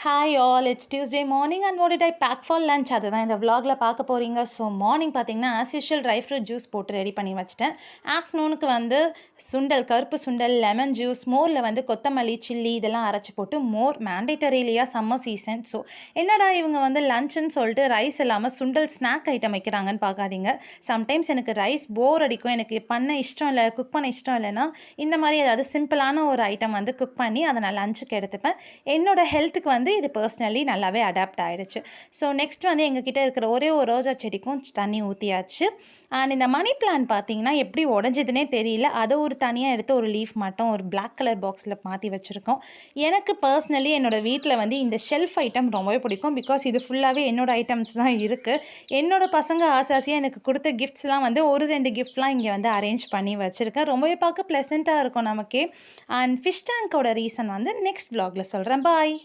Hi all, it's Tuesday morning and what did I pack for lunch அதுதான் இந்த vlogல பார்க்க போகிறீங்க. ஸோ மார்னிங் பார்த்தீங்கன்னா as usual dry fruit juice போட்டு ரெடி பண்ணி வச்சிட்டேன். ஆஃப்டர்நூனுக்கு வந்து சுண்டல், கருப்பு சுண்டல், லெமன் ஜூஸ், மோரில் வந்து கொத்தமல்லி, சில்லி இதெல்லாம் அரைச்சி போட்டு மோர் மேண்டேட்டரி இல்லையா, சம்மர் சீசன். ஸோ என்னடா இவங்க வந்து லஞ்சுன்னு சொல்லிட்டு ரைஸ் இல்லாமல் சுண்டல் ஸ்நாக் ஐட்டம் வைக்கிறாங்கன்னு பார்க்காதீங்க. சம்டைம்ஸ் எனக்கு ரைஸ் போர் அடிக்கும், எனக்கு பண்ண இஷ்டம் இல்லை, குக் பண்ண இஷ்டம் இல்லைன்னா இந்த மாதிரி ஏதாவது சிம்பிளான ஒரு ஐட்டம் வந்து குக் பண்ணி அதை நான் லஞ்சுக்கு எடுத்துப்பேன். என்னோட ஹெல்த்துக்கு வந்து இது பர்சனலி நல்லாவே அடாப்ட் ஆகிடுச்சு. ஸோ நெக்ஸ்ட் வந்து எங்ககிட்ட இருக்கிற ஒரே ஒரு ரோஜா செடிக்கும் தண்ணி ஊற்றியாச்சு. அண்ட் இந்த மணி பிளான்ட் பார்த்தீங்கன்னா எப்படி உடஞ்சதுனே தெரியல. அதை ஒரு தனியாக எடுத்து ஒரு லீஃப் மட்டும் ஒரு பிளாக் கலர் பாக்ஸில் மாற்றி வச்சுருக்கோம். எனக்கு பர்சனலி என்னோடய வீட்டில் வந்து இந்த ஷெல்ஃப் ஐட்டம் ரொம்பவே பிடிக்கும். பிகாஸ் இது ஃபுல்லாகவே என்னோடய ஐட்டம்ஸ் தான் இருக்குது. என்னோடய பசங்க ஆசாசியாக எனக்கு கொடுத்த கிஃப்ட்ஸ்லாம் வந்து ஒரு 2 கிஃப்ட்லாம் இங்கே வந்து அரேஞ்ச் பண்ணி வச்சுருக்கேன். ரொம்பவே பார்க்க ப்ளசண்ட்டாக இருக்கும் நமக்கே. அண்ட் ஃபிஷ் டேங்கோட ரீசன் வந்து நெக்ஸ்ட் vlogல சொல்கிறேன். பாய்.